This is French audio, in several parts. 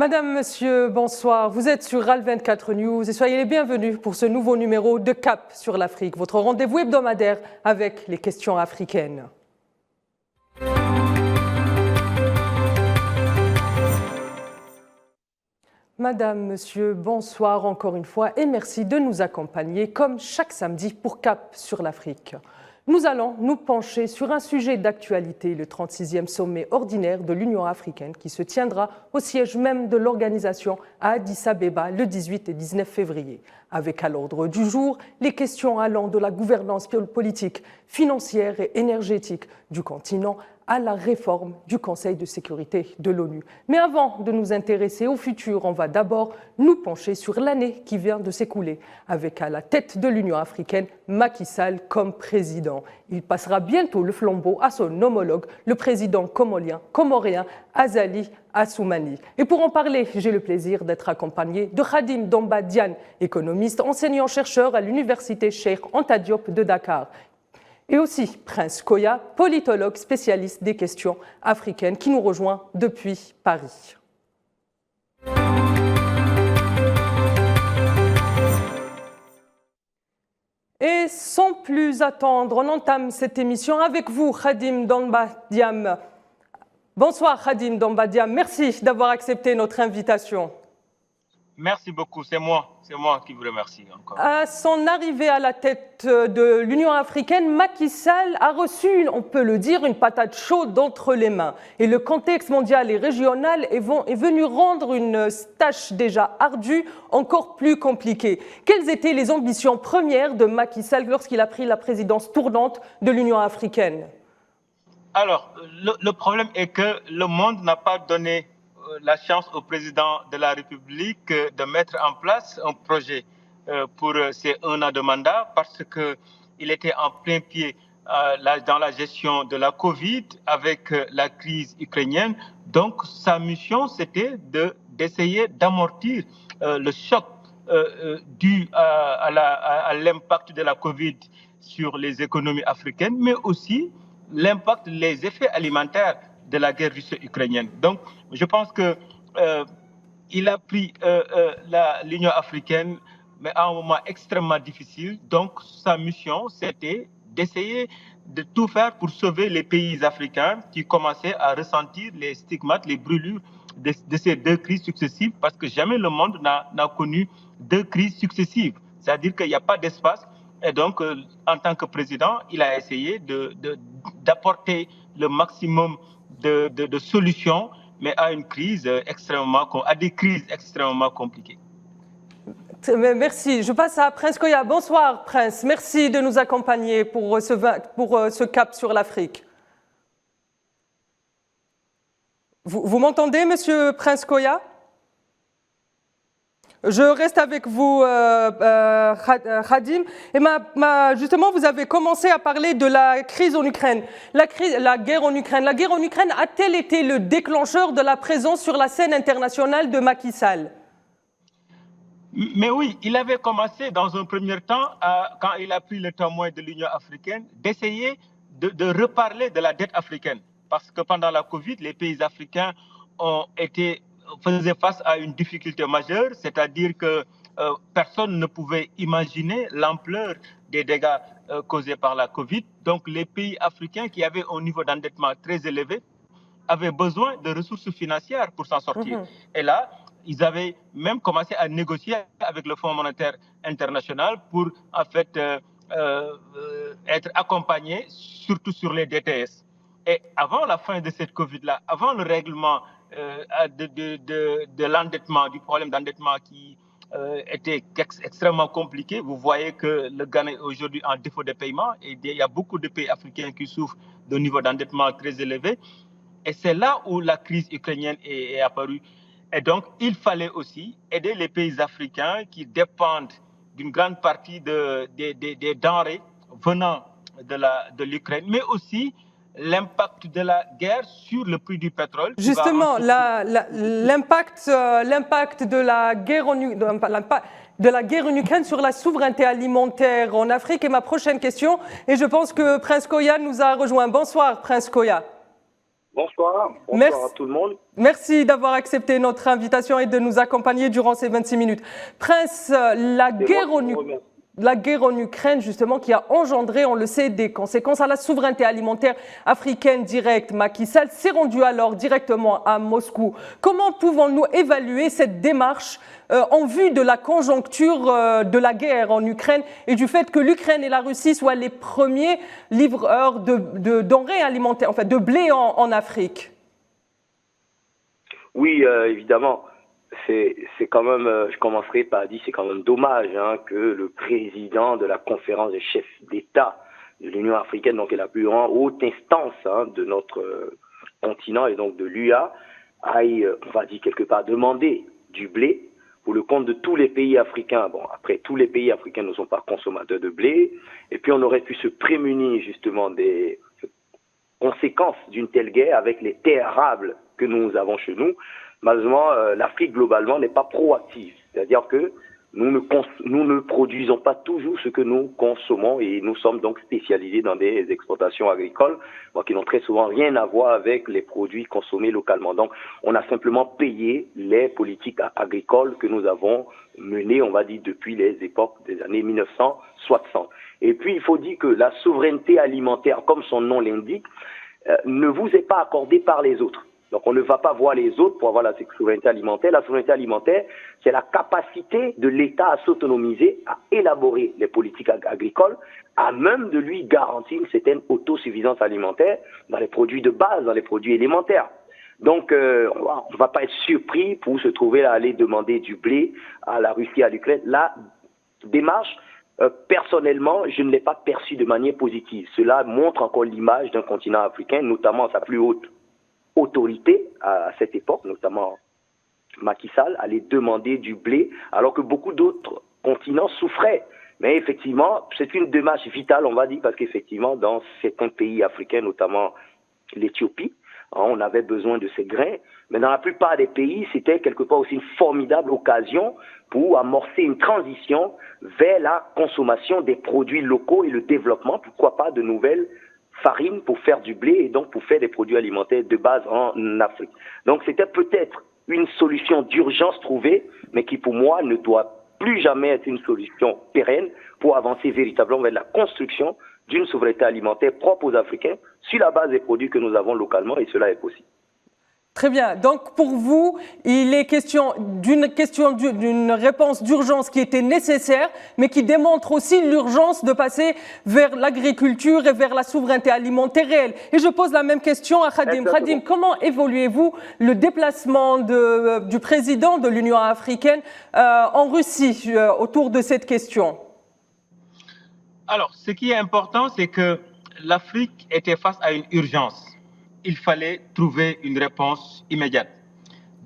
Madame, Monsieur, bonsoir. Vous êtes sur RAL24 News et soyez les bienvenus pour ce nouveau numéro de Cap sur l'Afrique, votre rendez-vous hebdomadaire avec les questions africaines. Madame, Monsieur, bonsoir encore une fois et merci de nous accompagner comme chaque samedi pour Cap sur l'Afrique. Nous allons nous pencher sur un sujet d'actualité, le 36e sommet ordinaire de l'Union africaine qui se tiendra au siège même de l'organisation à Addis Abeba le 18 et 19 février. Avec à l'ordre du jour les questions allant de la gouvernance politique, financière et énergétique du continent à la réforme du Conseil de sécurité de l'ONU. Mais avant de nous intéresser au futur, on va d'abord nous pencher sur l'année qui vient de s'écouler, avec à la tête de l'Union africaine Macky Sall comme président. Il passera bientôt le flambeau à son homologue, le président comoréen Azali Assoumani. Et pour en parler, j'ai le plaisir d'être accompagné de Khadim Domba Diane, économiste, enseignant-chercheur à l'université Cheikh Anta Diop de Dakar. Et aussi Prince Koya, politologue spécialiste des questions africaines qui nous rejoint depuis Paris. Et sans plus attendre, on entame cette émission avec vous, Khadim Domba Diam. Bonsoir Khadim Domba Diam, merci d'avoir accepté notre invitation. Merci beaucoup, c'est moi qui vous remercie encore. À son arrivée à la tête de l'Union africaine, Macky Sall a reçu, on peut le dire, une patate chaude entre les mains. Et le contexte mondial et régional est venu rendre une tâche déjà ardue encore plus compliquée. Quelles étaient les ambitions premières de Macky Sall lorsqu'il a pris la présidence tournante de l'Union africaine? Alors, le problème est que le monde n'a pas donné la chance au président de la République de mettre en place un projet pour ces 1 an de mandat parce qu'il était en plein pied dans la gestion de la Covid avec la crise ukrainienne. Donc, sa mission, c'était d'essayer d'amortir le choc dû à l'impact de la Covid sur les économies africaines, mais aussi l'impact, les effets alimentaires de la guerre russo-ukrainienne. Donc, je pense qu'il a pris l'Union africaine, mais à un moment extrêmement difficile. Donc, sa mission, c'était d'essayer de tout faire pour sauver les pays africains qui commençaient à ressentir les stigmates, les brûlures de ces 2 crises successives, parce que jamais le monde n'a connu 2 crises successives. C'est-à-dire qu'il n'y a pas d'espace. Et donc, en tant que président, il a essayé d'apporter le maximum de solutions, mais à des crises extrêmement compliquées. Merci. Je passe à Prince Koya. Bonsoir, Prince. Merci de nous accompagner pour ce cap sur l'Afrique. Vous m'entendez, Monsieur Prince Koya? Je reste avec vous, Khadim. Et justement, vous avez commencé à parler de la crise en Ukraine, la guerre en Ukraine. La guerre en Ukraine a-t-elle été le déclencheur de la présence sur la scène internationale de Macky Sall? Mais oui, il avait commencé dans un premier temps, quand il a pris le témoin de l'Union africaine, d'essayer de reparler de la dette africaine. Parce que pendant la Covid, les pays africains faisaient face à une difficulté majeure, c'est-à-dire que personne ne pouvait imaginer l'ampleur des dégâts causés par la Covid. Donc les pays africains qui avaient un niveau d'endettement très élevé avaient besoin de ressources financières pour s'en sortir. Et là, ils avaient même commencé à négocier avec le Fonds monétaire international pour en fait être accompagnés, surtout sur les DTS. Et avant la fin de cette Covid-là, avant le règlement de l'endettement, du problème d'endettement qui était extrêmement compliqué, vous voyez que le Ghana est aujourd'hui en défaut de paiement et il y a beaucoup de pays africains qui souffrent d'un niveau d'endettement très élevé. Et c'est là où la crise ukrainienne est apparue. Et donc, il fallait aussi aider les pays africains qui dépendent d'une grande partie des denrées venant de l'Ukraine, mais aussi l'impact de la guerre sur le prix du pétrole. Justement, l'impact de la guerre en Ukraine sur la souveraineté alimentaire en Afrique est ma prochaine question. Et je pense que Prince Koya nous a rejoint. Bonsoir, Prince Koya. Bonsoir Merci. à tout le monde. Merci d'avoir accepté notre invitation et de nous accompagner durant ces 26 minutes. Prince, la guerre en Ukraine, justement, qui a engendré, on le sait, des conséquences à la souveraineté alimentaire africaine directe. Macky Sall s'est rendu alors directement à Moscou. Comment pouvons-nous évaluer cette démarche en vue de la conjoncture de la guerre en Ukraine et du fait que l'Ukraine et la Russie soient les premiers livreurs de denrées alimentaires, enfin de blé en Afrique? Oui, évidemment. C'est quand même, je commencerai par dire, c'est quand même dommage que le président de la conférence des chefs d'État de l'Union africaine, donc la plus haute instance de notre continent et donc de l'UA, aille, on va dire quelque part, demander du blé pour le compte de tous les pays africains. Bon, après, tous les pays africains ne sont pas consommateurs de blé, et puis on aurait pu se prémunir justement des conséquences d'une telle guerre avec les terres arables que nous avons chez nous. Malheureusement, l'Afrique globalement n'est pas proactive, c'est-à-dire que nous ne produisons pas toujours ce que nous consommons et nous sommes donc spécialisés dans des exportations agricoles qui n'ont très souvent rien à voir avec les produits consommés localement. Donc, on a simplement payé les politiques agricoles que nous avons menées, on va dire, depuis les époques des années 1960. Et puis, il faut dire que la souveraineté alimentaire, comme son nom l'indique, ne vous est pas accordée par les autres. Donc, on ne va pas voir les autres pour avoir la souveraineté alimentaire. La souveraineté alimentaire, c'est la capacité de l'État à s'autonomiser, à élaborer les politiques agricoles, à même de lui garantir une certaine autosuffisance alimentaire dans les produits de base, dans les produits élémentaires. Donc, on ne va pas être surpris pour se trouver à aller demander du blé à la Russie, à l'Ukraine. La démarche, personnellement, je ne l'ai pas perçue de manière positive. Cela montre encore l'image d'un continent africain, notamment sa plus haute autorité à cette époque, notamment Macky Sall, allait demander du blé, alors que beaucoup d'autres continents souffraient. Mais effectivement, c'est une démarche vitale, on va dire, parce qu'effectivement, dans certains pays africains, notamment l'Éthiopie, on avait besoin de ces grains. Mais dans la plupart des pays, c'était quelque part aussi une formidable occasion pour amorcer une transition vers la consommation des produits locaux et le développement, pourquoi pas, de nouvelles farine pour faire du blé et donc pour faire des produits alimentaires de base en Afrique. Donc c'était peut-être une solution d'urgence trouvée, mais qui pour moi ne doit plus jamais être une solution pérenne pour avancer véritablement vers la construction d'une souveraineté alimentaire propre aux Africains sur la base des produits que nous avons localement, et cela est possible. Très bien. Donc, pour vous, il est question d'une réponse d'urgence qui était nécessaire, mais qui démontre aussi l'urgence de passer vers l'agriculture et vers la souveraineté alimentaire réelle. Et je pose la même question à Khadim. Khadim, comment évaluez-vous le déplacement du président de l'Union africaine en Russie autour de cette question? Alors, ce qui est important, c'est que l'Afrique était face à une urgence. Il fallait trouver une réponse immédiate.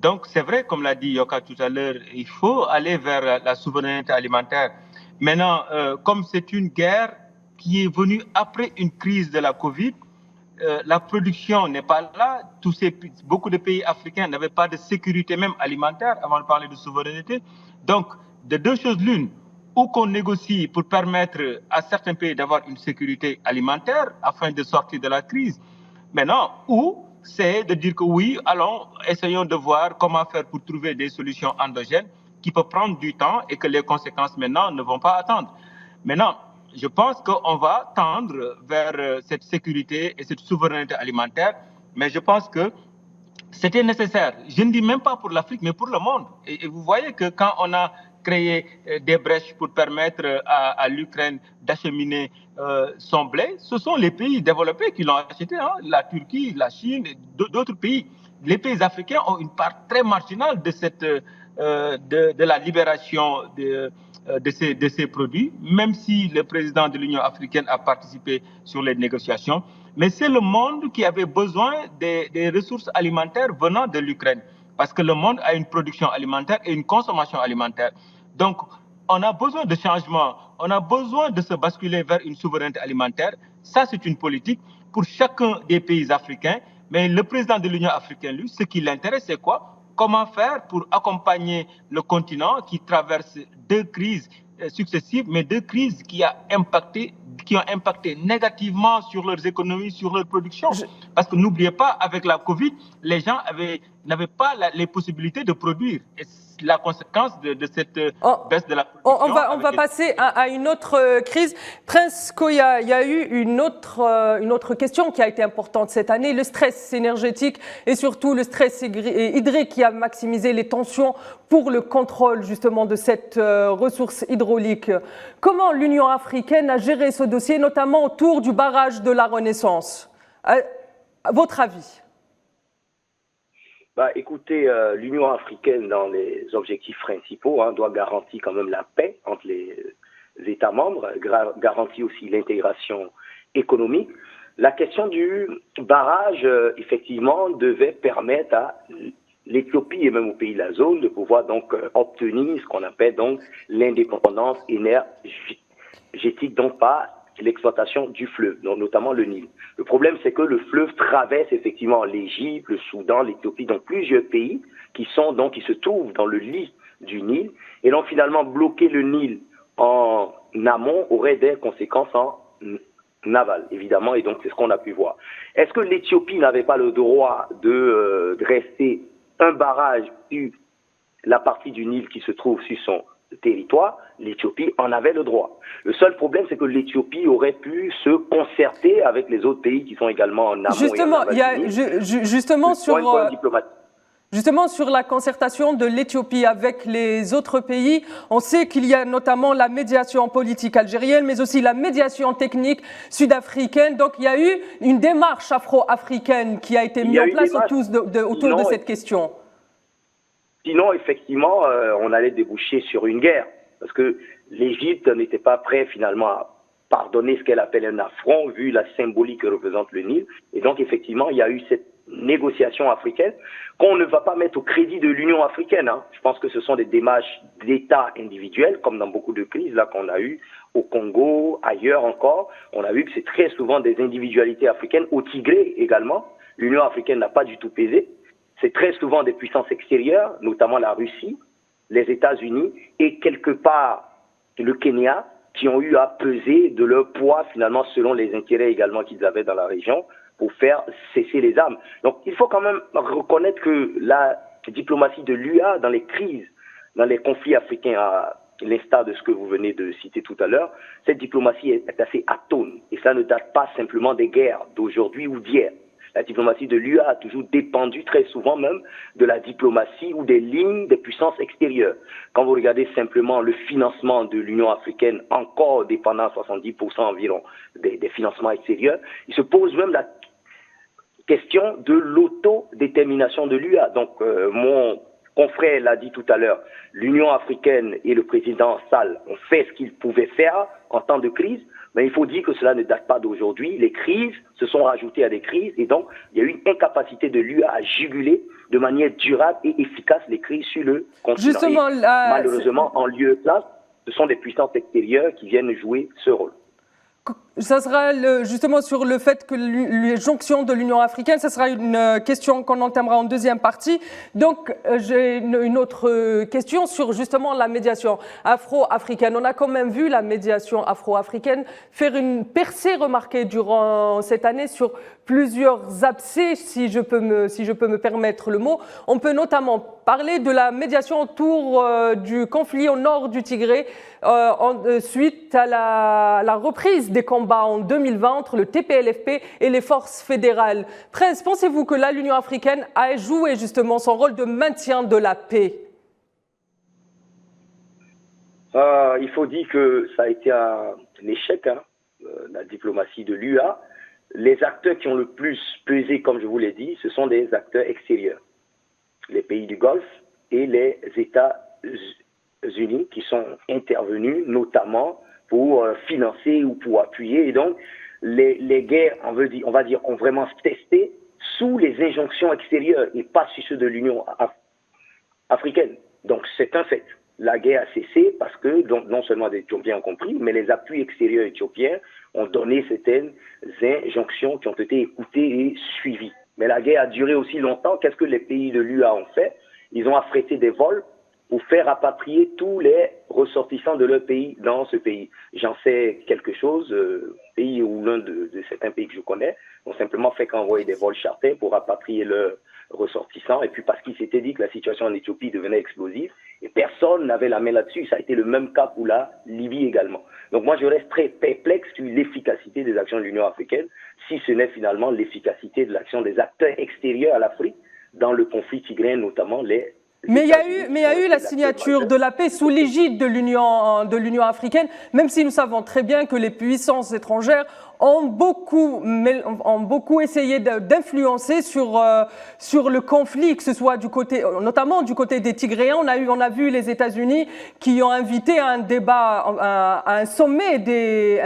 Donc, c'est vrai, comme l'a dit Yoka tout à l'heure, il faut aller vers la souveraineté alimentaire. Maintenant, comme c'est une guerre qui est venue après une crise de la Covid, la production n'est pas là. Beaucoup de pays africains n'avaient pas de sécurité même alimentaire avant de parler de souveraineté. Donc, de deux choses l'une, ou qu'on négocie pour permettre à certains pays d'avoir une sécurité alimentaire afin de sortir de la crise. Maintenant, ou c'est de dire que oui, allons, essayons de voir comment faire pour trouver des solutions endogènes qui peuvent prendre du temps et que les conséquences maintenant ne vont pas attendre. Maintenant, je pense qu'on va tendre vers cette sécurité et cette souveraineté alimentaire, mais je pense que c'était nécessaire. Je ne dis même pas pour l'Afrique, mais pour le monde. Et vous voyez que quand on a créé des brèches pour permettre à l'Ukraine d'acheminer son blé, ce sont les pays développés qui l'ont acheté, la Turquie, la Chine, d'autres pays. Les pays africains ont une part très marginale de la libération de ces produits, même si le président de l'Union africaine a participé sur les négociations. Mais c'est le monde qui avait besoin des ressources alimentaires venant de l'Ukraine, parce que le monde a une production alimentaire et une consommation alimentaire. Donc, on a besoin de changement, on a besoin de se basculer vers une souveraineté alimentaire. Ça, c'est une politique pour chacun des pays africains. Mais le président de l'Union africaine, lui, ce qui l'intéresse, c'est quoi? Comment faire pour accompagner le continent qui traverse deux crises successives, mais deux crises qui ont impacté qui ont impacté négativement sur leurs économies, sur leur production. Parce que n'oubliez pas, avec la Covid, les gens n'avaient pas les possibilités de produire. Et la conséquence de cette baisse de la production. On va passer à une autre crise. Prince Koya, il y a eu une autre question qui a été importante cette année, le stress énergétique et surtout le stress hydrique qui a maximisé les tensions pour le contrôle justement de cette ressource hydraulique. Comment l'Union africaine a géré ce dossier, notamment autour du barrage de la Renaissance? À votre avis? Écoutez, l'Union africaine, dans les objectifs principaux, doit garantir quand même la paix entre les États membres, garantir aussi l'intégration économique. La question du barrage, effectivement, devait permettre à l'Éthiopie et même aux pays de la zone de pouvoir donc obtenir ce qu'on appelle donc l'indépendance énergétique, donc par l'exploitation du fleuve, donc notamment le Nil. Le problème, c'est que le fleuve traverse effectivement l'Égypte, le Soudan, l'Éthiopie, donc plusieurs pays qui se trouvent dans le lit du Nil. Et donc finalement, bloquer le Nil en amont aurait des conséquences en aval, évidemment, et donc c'est ce qu'on a pu voir. Est-ce que l'Éthiopie n'avait pas le droit de dresser un barrage sur la partie du Nil qui se trouve sur son territoire? L'Éthiopie en avait le droit. Le seul problème, c'est que l'Éthiopie aurait pu se concerter avec les autres pays qui sont également en amont. Justement, sur la concertation de l'Éthiopie avec les autres pays, on sait qu'il y a notamment la médiation politique algérienne, mais aussi la médiation technique sud-africaine. Donc, il y a eu une démarche afro-africaine qui a été mise en place autour de cette question. Sinon, effectivement, on allait déboucher sur une guerre, parce que l'Égypte n'était pas prête finalement à pardonner ce qu'elle appelle un affront, vu la symbolique que représente le Nil. Et donc, effectivement, il y a eu cette négociation africaine qu'on ne va pas mettre au crédit de l'Union africaine. Je pense que ce sont des démarches d'États individuels, comme dans beaucoup de crises là qu'on a eues au Congo, ailleurs encore. On a vu que c'est très souvent des individualités africaines, au Tigré également. L'Union africaine n'a pas du tout pesé. C'est très souvent des puissances extérieures, notamment la Russie, les États-Unis et quelque part le Kenya, qui ont eu à peser de leur poids finalement selon les intérêts également qu'ils avaient dans la région pour faire cesser les armes. Donc il faut quand même reconnaître que la diplomatie de l'UA dans les crises, dans les conflits africains, à l'instar de ce que vous venez de citer tout à l'heure, cette diplomatie est assez atone et ça ne date pas simplement des guerres d'aujourd'hui ou d'hier. La diplomatie de l'UA a toujours dépendu très souvent même de la diplomatie ou des lignes des puissances extérieures. Quand vous regardez simplement le financement de l'Union africaine, encore dépendant à 70% environ des financements extérieurs, il se pose même la question de l'autodétermination de l'UA. Donc mon confrère l'a dit tout à l'heure, l'Union africaine et le président Sall ont fait ce qu'ils pouvaient faire en temps de crise. Mais il faut dire que cela ne date pas d'aujourd'hui. Les crises se sont rajoutées à des crises et donc il y a eu une incapacité de l'UA à juguler de manière durable et efficace les crises sur le continent. Justement, malheureusement, en lieu de ça, ce sont des puissances extérieures qui viennent jouer ce rôle. Ça sera justement sur le fait que les jonctions de l'Union africaine, ça sera une question qu'on entamera en deuxième partie. Donc, j'ai une autre question sur justement la médiation afro-africaine. On a quand même vu la médiation afro-africaine faire une percée remarquée durant cette année sur plusieurs abcès, si je peux me permettre le mot. On peut notamment parler de la médiation autour du conflit au nord du Tigré suite à la reprise des combats en 2020 entre le TPLFP et les forces fédérales. Prince, pensez-vous que là, l'Union africaine a joué justement son rôle de maintien de la paix? Il faut dire que ça a été un échec, la diplomatie de l'UA. Les acteurs qui ont le plus pesé, comme je vous l'ai dit, ce sont des acteurs extérieurs. Les pays du Golfe et les États-Unis qui sont intervenus notamment pour financer ou pour appuyer. Et donc, les guerres, on va dire, ont vraiment testé sous les injonctions extérieures et pas sur ceux de l'Union africaine. Donc, c'est un fait. La guerre a cessé parce que, donc, non seulement les Éthiopiens ont compris, mais les appuis extérieurs éthiopiens ont donné certaines injonctions qui ont été écoutées et suivies. Mais la guerre a duré aussi longtemps. Qu'est-ce que les pays de l'UA ont fait? Ils ont affrété des vols pour faire rapatrier tous les ressortissants de leur pays dans ce pays. J'en sais quelque chose, pays ou l'un de certains pays que je connais ont simplement fait qu'envoyer des vols charters pour rapatrier leurs ressortissants, et puis parce qu'ils s'étaient dit que la situation en Éthiopie devenait explosive, et personne n'avait la main là-dessus. Ça a été le même cas pour la Libye également. Donc moi, je reste très perplexe sur l'efficacité des actions de l'Union africaine, si ce n'est finalement l'efficacité de l'action des acteurs extérieurs à l'Afrique, dans le conflit tigréen, notamment les... Mais il y a eu la signature de la paix sous l'égide de l'Union africaine, même si nous savons très bien que les puissances étrangères ont beaucoup essayé d'influencer sur le conflit, que ce soit notamment du côté des Tigréens. On a vu les États-Unis qui ont invité à un débat, à un sommet des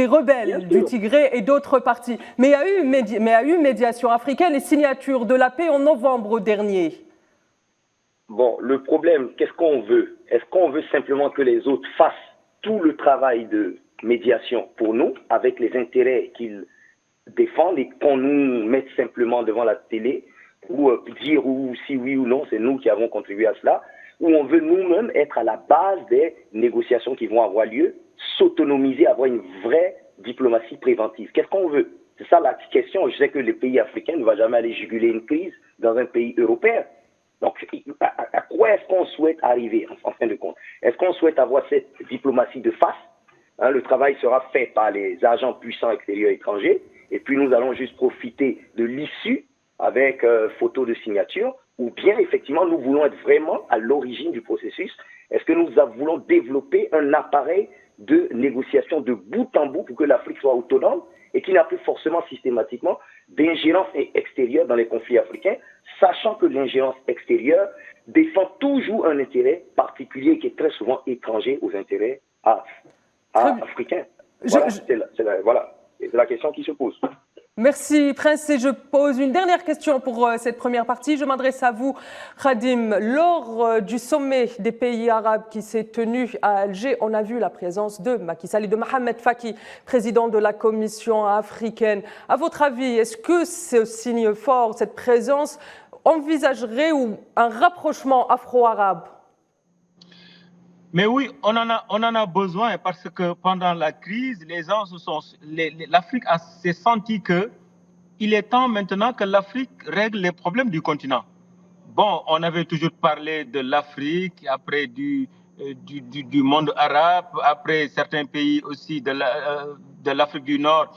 rebelles du Tigré et d'autres partis. Mais il y a eu médiation africaine et signature de la paix en novembre dernier. Bon, le problème, qu'est-ce qu'on veut? Est-ce qu'on veut simplement que les autres fassent tout le travail de médiation pour nous, avec les intérêts qu'ils défendent, et qu'on nous mette simplement devant la télé pour dire si oui ou non, c'est nous qui avons contribué à cela, ou on veut nous-mêmes être à la base des négociations qui vont avoir lieu, s'autonomiser, avoir une vraie diplomatie préventive? Qu'est-ce qu'on veut? C'est ça la question. Je sais que les pays africains ne vont jamais aller juguler une crise dans un pays européen. Donc, à quoi est-ce qu'on souhaite arriver, en fin de compte? Est-ce qu'on souhaite avoir cette diplomatie de face? Le travail sera fait par les agents puissants extérieurs étrangers, et puis nous allons juste profiter de l'issue avec photo de signature, ou bien, effectivement, nous voulons être vraiment à l'origine du processus. Est-ce que nous voulons développer un appareil de négociation de bout en bout pour que l'Afrique soit autonome et qui n'a plus forcément systématiquement d'ingérence extérieure dans les conflits africains, sachant que l'ingérence extérieure défend toujours un intérêt particulier qui est très souvent étranger aux intérêts africains. Voilà, c'est la question qui se pose. Merci Prince, et je pose une dernière question pour cette première partie. Je m'adresse à vous, Khadim. Lors du sommet des pays arabes qui s'est tenu à Alger, on a vu la présence de Macky Sall et de Mohamed Faki, président de la Commission africaine. À votre avis, est-ce que ce signe fort, cette présence, envisagerait un rapprochement afro-arabe? Mais oui, on en a besoin, parce que pendant la crise, l'Afrique s'est senti qu'il est temps maintenant que l'Afrique règle les problèmes du continent. Bon, on avait toujours parlé de l'Afrique, après du monde arabe, après certains pays aussi de l'Afrique du Nord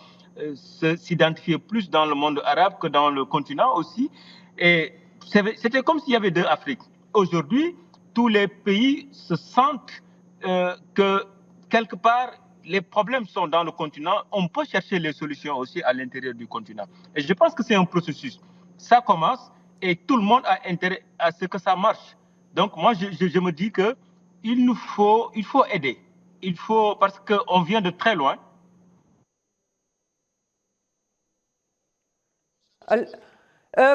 s'identifiaient plus dans le monde arabe que dans le continent aussi. Et c'était comme s'il y avait deux Afriques. Aujourd'hui, tous les pays se sentent que quelque part les problèmes sont dans le continent. On peut chercher les solutions aussi à l'intérieur du continent. Et je pense que c'est un processus. Ça commence et tout le monde a intérêt à ce que ça marche. Donc moi, je me dis que il faut aider. Parce qu'on vient de très loin.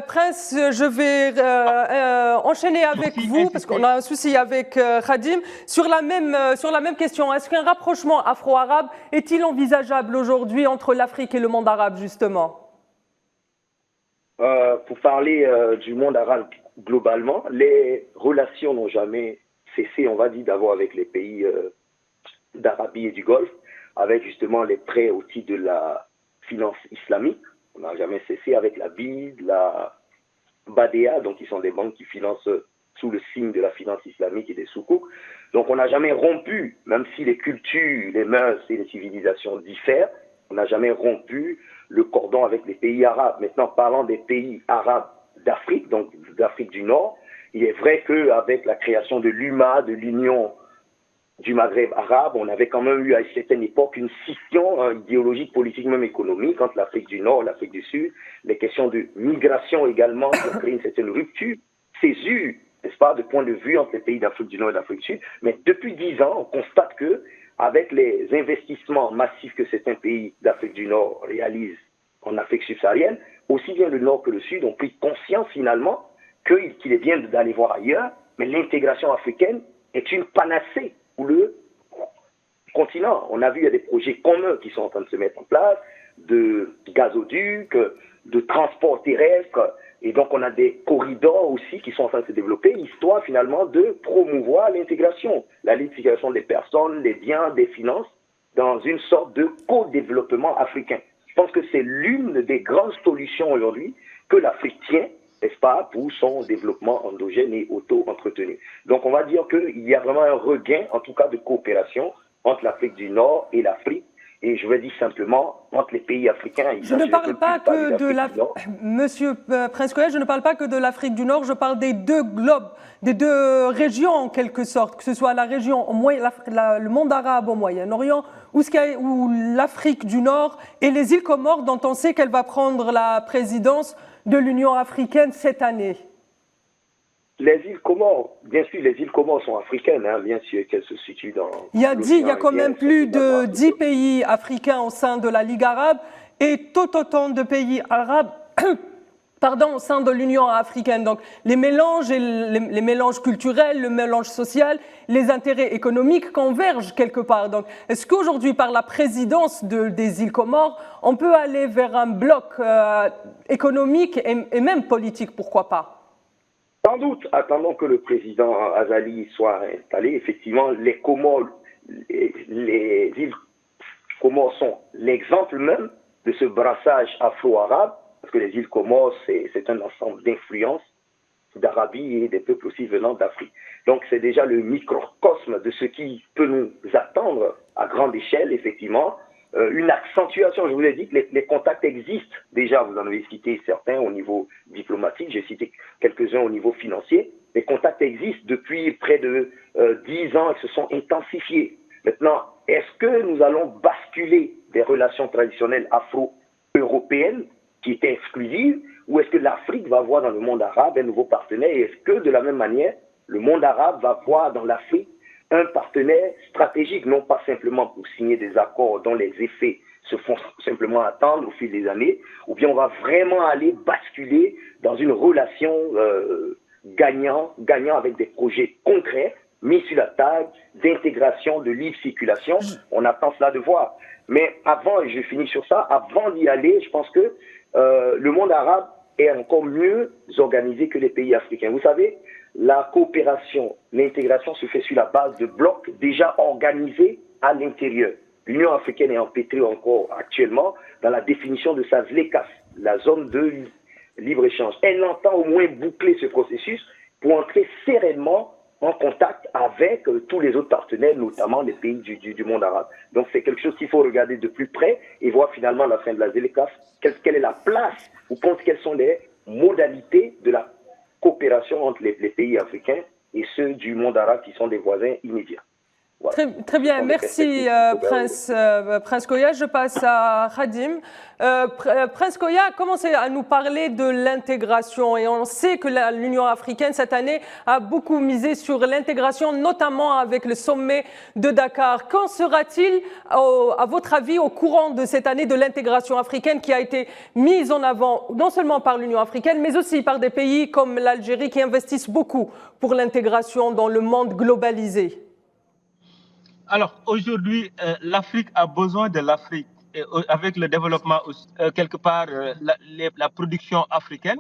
Prince, je vais enchaîner avec vous parce qu'on a un souci avec Khadim. Sur la même question, est-ce qu'un rapprochement afro-arabe est-il envisageable aujourd'hui entre l'Afrique et le monde arabe, justement? Pour parler du monde arabe globalement, les relations n'ont jamais cessé, on va dire, d'avoir avec les pays d'Arabie et du Golfe, avec justement les prêts au titre de la finance islamique. On n'a jamais cessé avec la BID, la BADEA, donc qui sont des banques qui financent sous le signe de la finance islamique et des soukouks. Donc on n'a jamais rompu, même si les cultures, les mœurs et les civilisations diffèrent, on n'a jamais rompu le cordon avec les pays arabes. Maintenant, parlant des pays arabes d'Afrique, donc d'Afrique du Nord, il est vrai qu'avec la création de l'UMA, de l'Union du Maghreb arabe, on avait quand même eu à une certaine époque une scission idéologique, politique, même économique entre l'Afrique du Nord et l'Afrique du Sud. Les questions de migration également ont créé une certaine rupture, césure, n'est-ce pas, de point de vue entre les pays d'Afrique du Nord et d'Afrique du Sud. Mais depuis 10 ans, on constate que avec les investissements massifs que certains pays d'Afrique du Nord réalisent en Afrique subsaharienne, aussi bien le Nord que le Sud ont pris conscience finalement qu'il est bien d'aller voir ailleurs, mais l'intégration africaine est une panacée pour le continent. On a vu, il y a des projets communs qui sont en train de se mettre en place, de gazoducs, de transport terrestre. Et donc, on a des corridors aussi qui sont en train de se développer, histoire finalement de promouvoir l'intégration des personnes, des biens, des finances, dans une sorte de co-développement africain. Je pense que c'est l'une des grandes solutions aujourd'hui que l'Afrique tient, n'est-ce pas, pour son développement endogène et auto-entretenu. Donc, on va dire qu'il y a vraiment un regain, en tout cas, de coopération entre l'Afrique du Nord et l'Afrique. Et je vais dire simplement, entre les pays africains... Je ne parle pas que de l'Afrique... Monsieur Prince Koya, je ne parle pas que de l'Afrique du Nord, je parle des deux globes, des deux régions en quelque sorte, que ce soit la région, le monde arabe au Moyen-Orient, ou l'Afrique du Nord et les îles Comores, dont on sait qu'elle va prendre la présidence de l'Union africaine cette année. Les îles Comores, bien sûr, les îles Comores sont africaines, hein, bien sûr qu'elles se situent dans... Il y a quand même plus de 10 pays africains au sein de la Ligue arabe et tout autant de pays arabes au sein de l'Union africaine. Donc les mélanges, les mélanges culturels, le mélange social, les intérêts économiques convergent quelque part. Donc est-ce qu'aujourd'hui, par la présidence des îles Comores, on peut aller vers un bloc économique et même politique, pourquoi pas? Sans doute, attendons que le président Azali soit installé. Effectivement, les îles Comores sont l'exemple même de ce brassage afro-arabe, parce que les îles Comores, c'est un ensemble d'influences d'Arabie et des peuples aussi venant d'Afrique. Donc c'est déjà le microcosme de ce qui peut nous attendre à grande échelle, effectivement. Une accentuation, je vous l'ai dit, les contacts existent déjà, vous en avez cité certains au niveau diplomatique, j'ai cité quelques-uns au niveau financier. Les contacts existent depuis près de 10 ans et se sont intensifiés. Maintenant, est-ce que nous allons basculer des relations traditionnelles afro-européennes qui étaient exclusives, ou est-ce que l'Afrique va voir dans le monde arabe un nouveau partenaire, et est-ce que de la même manière, le monde arabe va voir dans l'Afrique un partenaire stratégique, non pas simplement pour signer des accords dont les effets se font simplement attendre au fil des années, ou bien on va vraiment aller basculer dans une relation gagnant avec des projets concrets mis sur la table d'intégration, de libre circulation. On attend cela de voir. Mais avant, et je finis sur ça, avant d'y aller, je pense que le monde arabe est encore mieux organisé que les pays africains. Vous savez, la coopération, l'intégration se fait sur la base de blocs déjà organisés à l'intérieur. L'Union africaine est empêtrée encore actuellement dans la définition de sa ZLECAf, la zone de libre-échange. Elle entend au moins boucler ce processus pour entrer sereinement en contact avec tous les autres partenaires, notamment les pays du monde arabe. Donc c'est quelque chose qu'il faut regarder de plus près et voir finalement à la fin de la ZLECAf quelle est la place ou quelles sont les modalités de la coopération entre les pays africains et ceux du monde arabe qui sont des voisins immédiats. Voilà. Très bien, merci Prince Koya. Je passe à Khadim. Prince Koya a commencé à nous parler de l'intégration et on sait que l'Union africaine cette année a beaucoup misé sur l'intégration, notamment avec le sommet de Dakar. Qu'en sera-t-il, à votre avis, au courant de cette année de l'intégration africaine qui a été mise en avant non seulement par l'Union africaine, mais aussi par des pays comme l'Algérie qui investissent beaucoup pour l'intégration dans le monde globalisé? Alors aujourd'hui, l'Afrique a besoin de l'Afrique. Avec le développement, quelque part, la production africaine,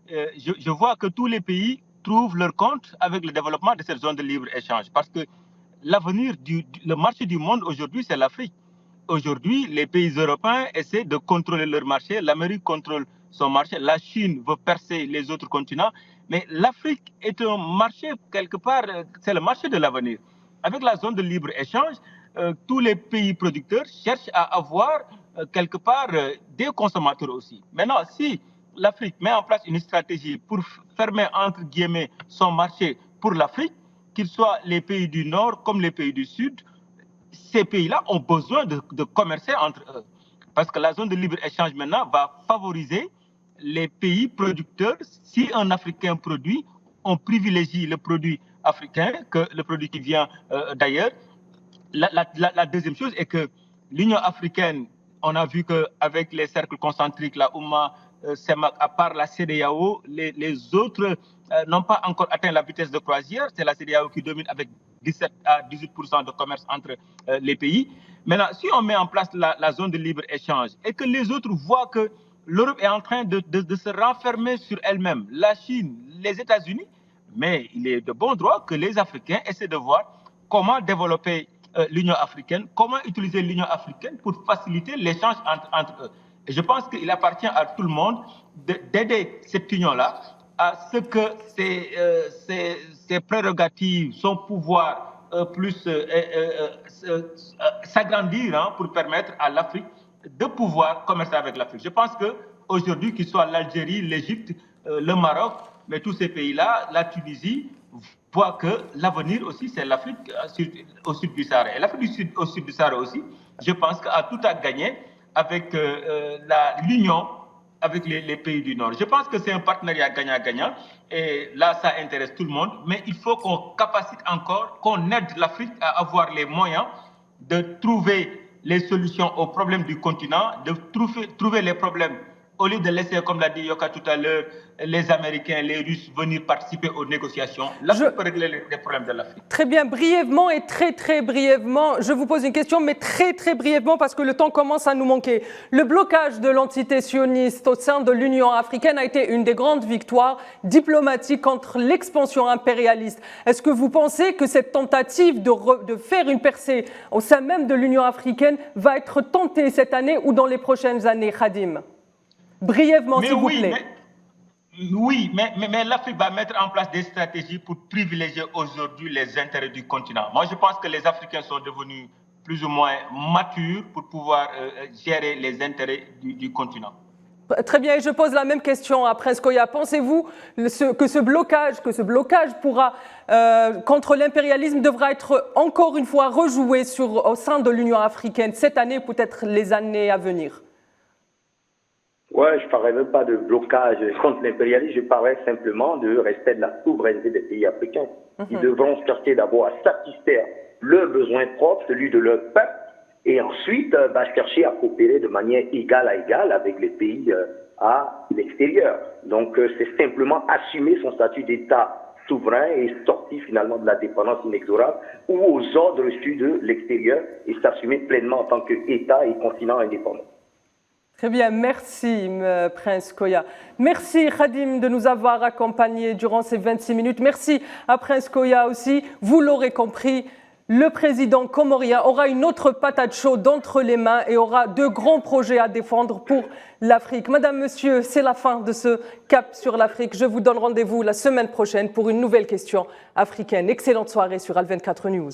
je vois que tous les pays trouvent leur compte avec le développement de cette zone de libre-échange. Parce que l'avenir, le marché du monde aujourd'hui, c'est l'Afrique. Aujourd'hui, les pays européens essaient de contrôler leur marché. L'Amérique contrôle son marché. La Chine veut percer les autres continents. Mais l'Afrique est un marché, quelque part, c'est le marché de l'avenir. Avec la zone de libre-échange, tous les pays producteurs cherchent à avoir quelque part des consommateurs aussi. Maintenant, si l'Afrique met en place une stratégie pour fermer, entre guillemets, son marché pour l'Afrique, qu'ils soient les pays du Nord comme les pays du Sud, ces pays-là ont besoin de commercer entre eux. Parce que la zone de libre-échange maintenant va favoriser les pays producteurs. Si un Africain produit, on privilégie le produit africain que le produit qui vient d'ailleurs. La deuxième chose est que l'Union africaine, on a vu qu'avec les cercles concentriques, la Oumma, CEMAC, à part la CEDEAO, les autres n'ont pas encore atteint la vitesse de croisière. C'est la CEDEAO qui domine avec 17 à 18% de commerce entre les pays. Maintenant, si on met en place la zone de libre-échange et que les autres voient que l'Europe est en train de se renfermer sur elle-même. La Chine, les États-Unis, mais il est de bon droit que les Africains essaient de voir comment développer l'Union africaine, comment utiliser l'Union africaine pour faciliter l'échange entre eux. Et je pense qu'il appartient à tout le monde d'aider cette union-là à ce que ses prérogatives, son pouvoir plus s'agrandir pour permettre à l'Afrique de pouvoir commercer avec l'Afrique. Je pense qu'aujourd'hui, qu'il soit l'Algérie, l'Égypte, le Maroc, mais tous ces pays-là, la Tunisie, voient que l'avenir aussi, c'est l'Afrique au sud du Sahara. Et l'Afrique au sud du Sahara aussi, je pense qu'a tout à gagner avec l'union avec les pays du Nord. Je pense que c'est un partenariat gagnant-gagnant et là, ça intéresse tout le monde, mais il faut qu'on capacite encore, qu'on aide l'Afrique à avoir les moyens de trouver les solutions aux problèmes du continent, de trouver les problèmes, au lieu de laisser, comme l'a dit Yoka tout à l'heure, les Américains, les Russes venir participer aux négociations. L'Afrique peut régler les problèmes de l'Afrique. Très bien, brièvement et très brièvement, je vous pose une question, mais très brièvement parce que le temps commence à nous manquer. Le blocage de l'entité sioniste au sein de l'Union africaine a été une des grandes victoires diplomatiques contre l'expansion impérialiste. Est-ce que vous pensez que cette tentative de faire une percée au sein même de l'Union africaine va être tentée cette année ou dans les prochaines années, Khadim? Brièvement, s'il vous plaît. Oui, mais l'Afrique va mettre en place des stratégies pour privilégier aujourd'hui les intérêts du continent. Moi, je pense que les Africains sont devenus plus ou moins matures pour pouvoir gérer les intérêts du continent. Très bien, et je pose la même question à Prince Koya. Pensez-vous que ce blocage pourra, contre l'impérialisme devra être encore une fois rejoué au sein de l'Union africaine cette année, peut-être les années à venir? Ouais, je ne parlerai même pas de blocage contre l'impérialisme, je parlerai simplement de respect de la souveraineté des pays africains. Ils devront chercher d'abord à satisfaire leurs besoins propres, celui de leur peuple, et ensuite chercher à coopérer de manière égale à égale avec les pays à l'extérieur. Donc c'est simplement assumer son statut d'État souverain et sortir finalement de la dépendance inexorable ou aux ordres reçus de l'extérieur et s'assumer pleinement en tant qu'État et continent indépendant. Très bien, merci Prince Koya. Merci Khadim de nous avoir accompagnés durant ces 26 minutes. Merci à Prince Koya aussi. Vous l'aurez compris, le président comorien aura une autre patate chaude entre les mains et aura de grands projets à défendre pour l'Afrique. Madame, Monsieur, c'est la fin de ce Cap sur l'Afrique. Je vous donne rendez-vous la semaine prochaine pour une nouvelle question africaine. Excellente soirée sur Al 24 News.